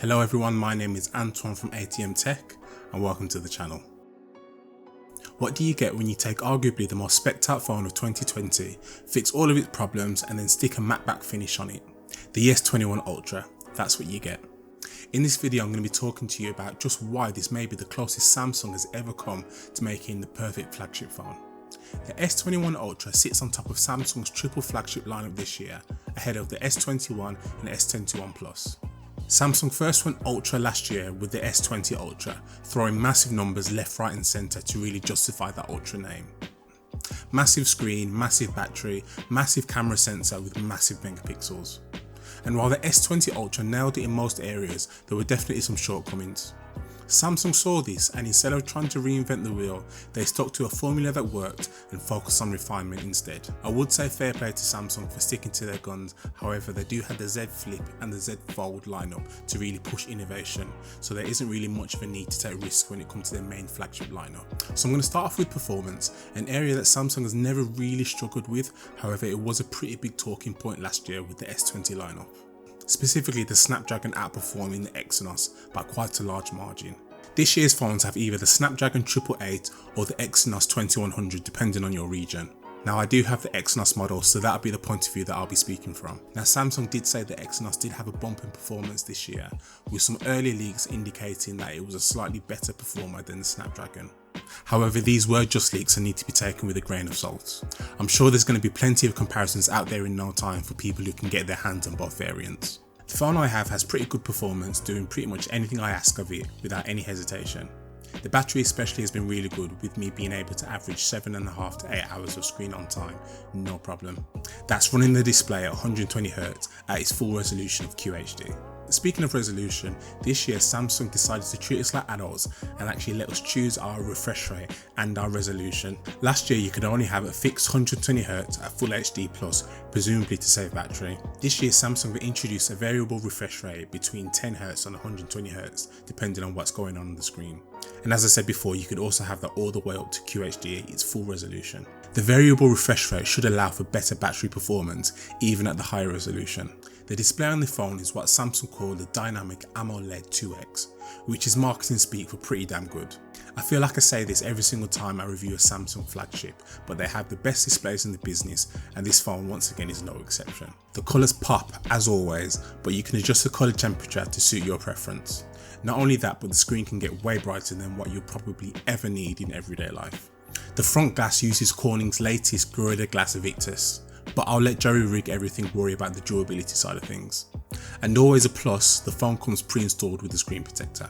Hello everyone, my name is Antoine from ATM Tech and welcome to the channel. What do you get when you take arguably the most specced out phone of 2020, fix all of its problems and then stick a matte back finish on it? The S21 Ultra, that's what you get. In this video I'm going to be talking to you about just why this may be the closest Samsung has ever come to making the perfect flagship phone. The S21 Ultra sits on top of Samsung's triple flagship lineup this year, ahead of the S21 and S21 Plus. Samsung first went Ultra last year with the S20 Ultra, throwing massive numbers left, right and centre to really justify that Ultra name. Massive screen, massive battery, massive camera sensor with massive megapixels. And while the S20 Ultra nailed it in most areas, there were definitely some shortcomings. Samsung saw this and instead of trying to reinvent the wheel, they stuck to a formula that worked and focused on refinement instead. I would say fair play to Samsung for sticking to their guns, however they do have the Z Flip and the Z Fold lineup to really push innovation, so there isn't really much of a need to take risks when it comes to their main flagship lineup. So I'm going to start off with performance, an area that Samsung has never really struggled with, however it was a pretty big talking point last year with the S20 lineup. Specifically the Snapdragon outperforming the Exynos by quite a large margin. This year's phones have either the Snapdragon 888 or the Exynos 2100 depending on your region. Now I do have the Exynos model, so that'll be the point of view that I'll be speaking from. Now Samsung did say the Exynos did have a bump in performance this year, with some early leaks indicating that it was a slightly better performer than the Snapdragon. However, these were just leaks and need to be taken with a grain of salt. I'm sure there's going to be plenty of comparisons out there in no time for people who can get their hands on both variants. The phone I have has pretty good performance, doing pretty much anything I ask of it without any hesitation. The battery especially has been really good, with me being able to average 7.5 to 8 hours of screen on time, no problem. That's running the display at 120Hz at its full resolution of QHD. Speaking of resolution, this year Samsung decided to treat us like adults and actually let us choose our refresh rate and our resolution. Last year you could only have a fixed 120Hz at Full HD+, presumably to save battery. This year Samsung will introduce a variable refresh rate between 10Hz and 120Hz depending on what's going on the screen. And as I said before, you could also have that all the way up to QHD, its full resolution. The variable refresh rate should allow for better battery performance even at the higher resolution. The display on the phone is what Samsung call the Dynamic AMOLED 2X, which is marketing speak for pretty damn good. I feel like I say this every single time I review a Samsung flagship, but they have the best displays in the business and this phone once again is no exception. The colours pop as always, but you can adjust the colour temperature to suit your preference. Not only that, but the screen can get way brighter than what you'll probably ever need in everyday life. The front glass uses Corning's latest Gorilla Glass Victus, but I'll let Jerry rig everything worry about the durability side of things. And always a plus, the phone comes pre-installed with the screen protector.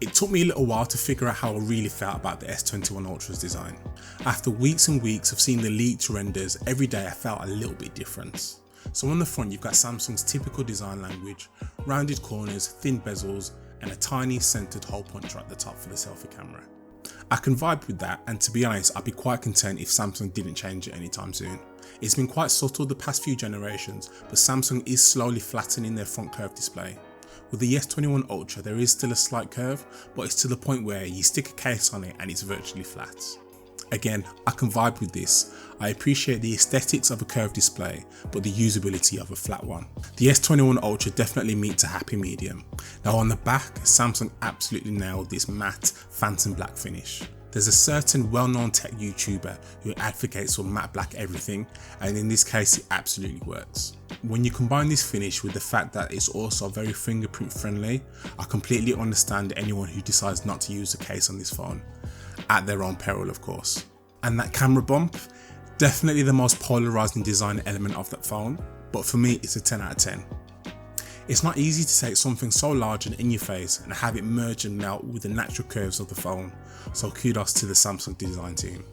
It took me a little while to figure out how I really felt about the S21 Ultra's design. After weeks and weeks of seeing the leaked renders, every day I felt a little bit different. So on the front you've got Samsung's typical design language, rounded corners, thin bezels and a tiny centered hole puncher at the top for the selfie camera. I can vibe with that, and to be honest I'd be quite content if Samsung didn't change it anytime soon. It's been quite subtle the past few generations, but Samsung is slowly flattening their front curved display. With the S21 Ultra there is still a slight curve, but it's to the point where you stick a case on it and it's virtually flat. Again, I can vibe with this. I appreciate the aesthetics of a curved display, but the usability of a flat one. The S21 Ultra definitely meets a happy medium. Now on the back, Samsung absolutely nailed this matte phantom black finish. There's a certain well-known tech YouTuber who advocates for matte black everything, and in this case it absolutely works. When you combine this finish with the fact that it's also very fingerprint friendly, I completely understand anyone who decides not to use a case on this phone. At their own peril of course. And that camera bump, definitely the most polarizing design element of that phone, but for me it's a 10 out of 10. It's not easy to take something so large and in your face and have it merge and melt with the natural curves of the phone, so kudos to the Samsung design team.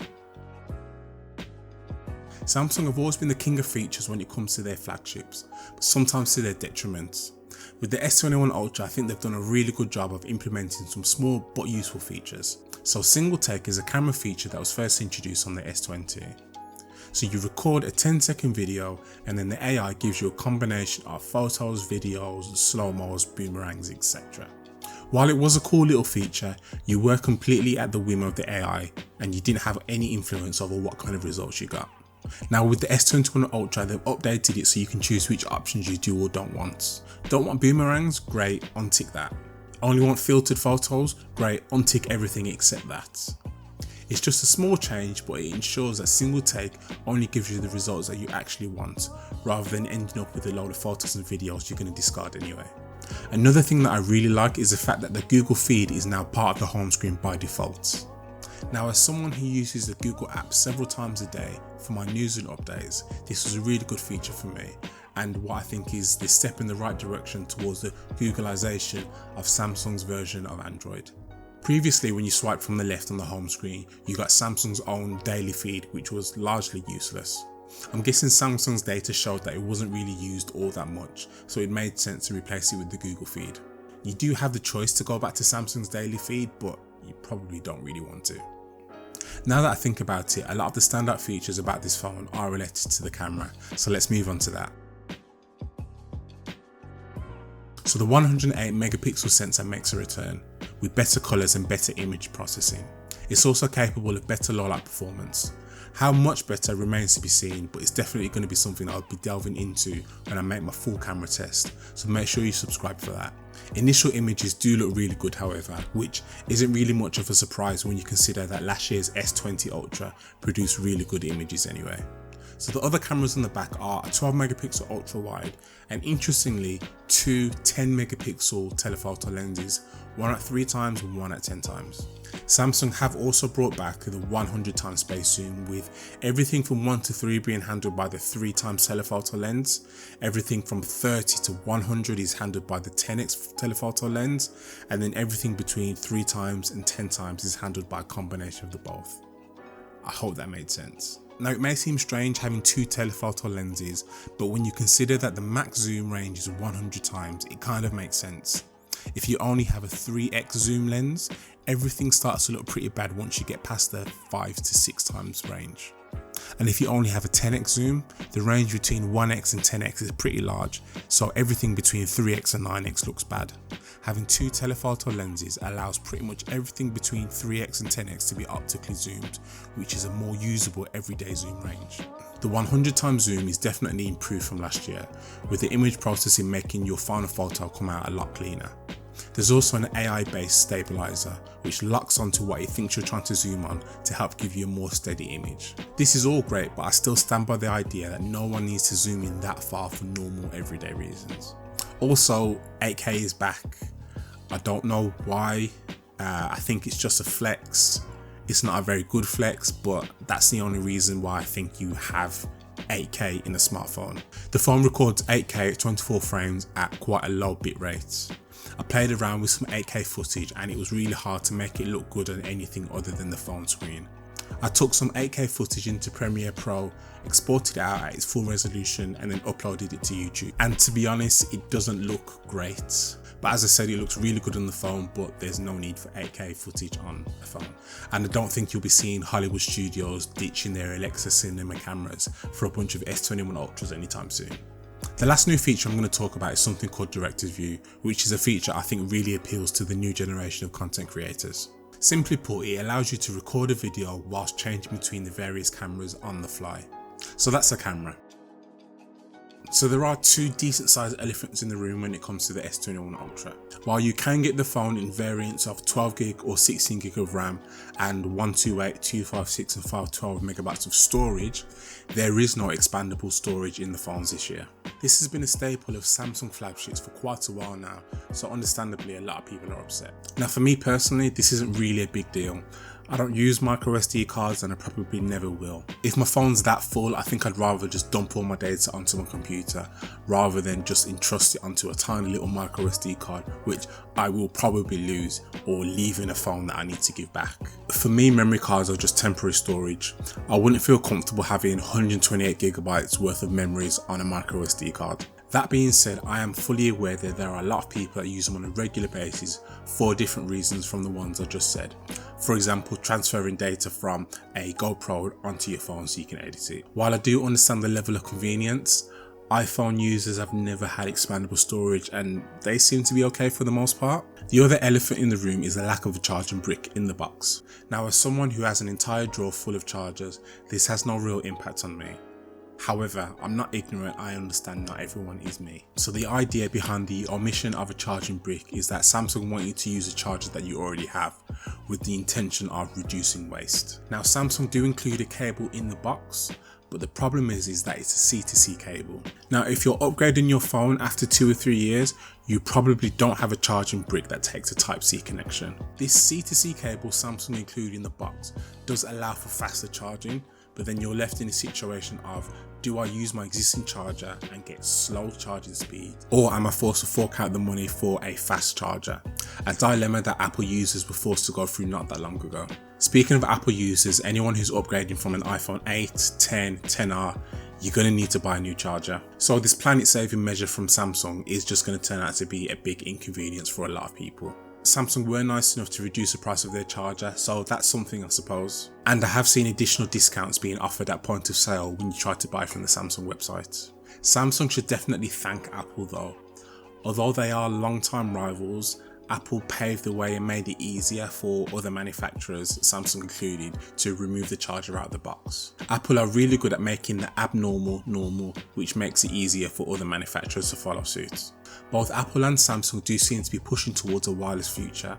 Samsung have always been the king of features when it comes to their flagships, but sometimes to their detriment. With the S21 Ultra I think they've done a really good job of implementing some small but useful features. So single take is a camera feature that was first introduced on the S20. So you record a 10-second video and then the AI gives you a combination of photos, videos, slow-mos, boomerangs, etc. While it was a cool little feature, you were completely at the whim of the AI and you didn't have any influence over what kind of results you got. Now with the S21 Ultra, they've updated it so you can choose which options you do or don't want. Don't want boomerangs? Great, untick that. Only want filtered photos? Great, untick everything except that. It's just a small change, but it ensures that single take only gives you the results that you actually want, rather than ending up with a load of photos and videos you're going to discard anyway. Another thing that I really like is the fact that the Google feed is now part of the home screen by default. Now, as someone who uses the Google app several times a day for my news and updates, this was a really good feature for me, and what I think is the step in the right direction towards the Googleization of Samsung's version of Android. Previously, when you swiped from the left on the home screen, you got Samsung's own daily feed, which was largely useless. I'm guessing Samsung's data showed that it wasn't really used all that much, so it made sense to replace it with the Google feed. You do have the choice to go back to Samsung's daily feed, but you probably don't really want to. Now that I think about it, a lot of the standout features about this phone are related to the camera, so let's move on to that. So the 108 megapixel sensor makes a return, with better colours and better image processing. It's also capable of better low light performance. How much better remains to be seen, but it's definitely going to be something I'll be delving into when I make my full camera test, so make sure you subscribe for that. Initial images do look really good however, which isn't really much of a surprise when you consider that last year's S20 Ultra produced really good images anyway. So the other cameras on the back are a 12 megapixel ultra wide and interestingly 2 10 megapixel telephoto lenses, one at 3 times and one at 10 times. Samsung have also brought back the 100 times space zoom, with everything from 1 to 3 being handled by the 3 times telephoto lens, everything from 30 to 100 is handled by the 10x telephoto lens, and then everything between 3 times and 10 times is handled by a combination of the both. I hope that made sense. Now it may seem strange having 2 telephoto lenses, but when you consider that the max zoom range is 100 times, it kind of makes sense. If you only have a 3x zoom lens, everything starts to look pretty bad once you get past the 5 to 6 times range. And if you only have a 10x zoom, the range between 1x and 10x is pretty large, so everything between 3x and 9x looks bad. Having 2 telephoto lenses allows pretty much everything between 3x and 10x to be optically zoomed, which is a more usable everyday zoom range. The 100 times zoom is definitely improved from last year, with the image processing making your final photo come out a lot cleaner. There's also an AI-based stabilizer which locks onto what it thinks you're trying to zoom on to help give you a more steady image. This is all great, but I still stand by the idea that no one needs to zoom in that far for normal everyday reasons. Also, 8K is back. I don't know why. I think it's just a flex. It's not a very good flex, but that's the only reason why I think you have 8K in a smartphone. The phone records 8K at 24 frames at quite a low bit rate. I played around with some 8K footage and it was really hard to make it look good on anything other than the phone screen. I took some 8K footage into Premiere Pro, exported it out at its full resolution and then uploaded it to YouTube. And to be honest, it doesn't look great. But as I said, it looks really good on the phone, but there's no need for 8K footage on a phone. And I don't think you'll be seeing Hollywood studios ditching their Alexa cinema cameras for a bunch of S21 Ultras anytime soon. The last new feature I'm going to talk about is something called Director's View, which is a feature I think really appeals to the new generation of content creators. Simply put, it allows you to record a video whilst changing between the various cameras on the fly. So that's a camera. So there are 2 decent sized elephants in the room when it comes to the S21 Ultra. While you can get the phone in variants of 12GB or 16GB of RAM and 128, 256 and 512 megabytes of storage, there is no expandable storage in the phones this year. This has been a staple of Samsung flagships for quite a while now, so understandably a lot of people are upset. Now for me personally, this isn't really a big deal. I don't use micro SD cards and I probably never will. If my phone's that full, I think I'd rather just dump all my data onto my computer rather than just entrust it onto a tiny little micro SD card, which I will probably lose or leave in a phone that I need to give back. For me, memory cards are just temporary storage. I wouldn't feel comfortable having 128GB worth of memories on a micro SD card. That being said, I am fully aware that there are a lot of people that use them on a regular basis for different reasons from the ones I just said. For example, transferring data from a GoPro onto your phone so you can edit it. While I do understand the level of convenience, iPhone users have never had expandable storage and they seem to be okay for the most part. The other elephant in the room is the lack of a charging brick in the box. Now, as someone who has an entire drawer full of chargers, this has no real impact on me. However, I'm not ignorant, I understand not everyone is me. So the idea behind the omission of a charging brick is that Samsung want you to use a charger that you already have, with the intention of reducing waste. Now, Samsung do include a cable in the box, but the problem is that it's a C2C cable. Now, if you're upgrading your phone after 2 or 3 years, you probably don't have a charging brick that takes a Type-C connection. This C2C cable Samsung include in the box does allow for faster charging, but then you're left in a situation of, do I use my existing charger and get slow charging speed, or am I forced to fork out the money for a fast charger? A dilemma that Apple users were forced to go through not that long ago. Speaking of Apple users, anyone who's upgrading from an iPhone 8, 10, 10R, you're going to need to buy a new charger. So this planet saving measure from Samsung is just going to turn out to be a big inconvenience for a lot of people. Samsung were nice enough to reduce the price of their charger, so that's something, I suppose. And I have seen additional discounts being offered at point of sale when you try to buy from the Samsung website. Samsung should definitely thank Apple though. Although they are long-time rivals, Apple paved the way and made it easier for other manufacturers, Samsung included, to remove the charger out of the box. Apple are really good at making the abnormal normal, which makes it easier for other manufacturers to follow suit. Both Apple and Samsung do seem to be pushing towards a wireless future,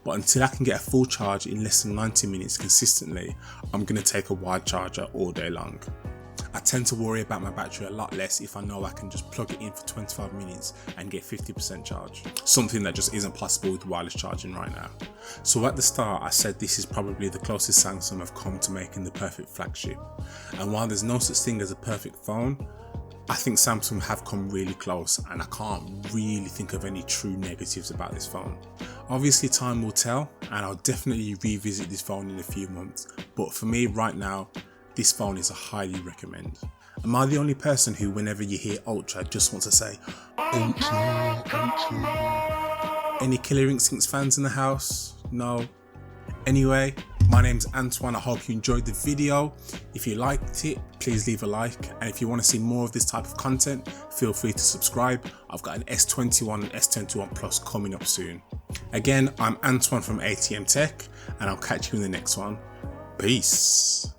but until I can get a full charge in less than 90 minutes consistently, I'm going to take a wired charger all day long. I tend to worry about my battery a lot less if I know I can just plug it in for 25 minutes and get 50% charge, something that just isn't possible with wireless charging right now. So at the start I said this is probably the closest Samsung have come to making the perfect flagship, and while there's no such thing as a perfect phone, I think Samsung have come really close and I can't really think of any true negatives about this phone. Obviously time will tell and I'll definitely revisit this phone in a few months, but for me right now, this phone is a highly recommend. Am I the only person who, whenever you hear Ultra, just wants to say Ultra, Ultra? Any Killer Instincts fans in the house? No? Anyway, my name's Antoine, I hope you enjoyed the video. If you liked it, please leave a like, and if you want to see more of this type of content, feel free to subscribe. I've got an S21 and S21 Plus coming up soon. Again, I'm Antoine from ATM Tech, and I'll catch you in the next one. Peace.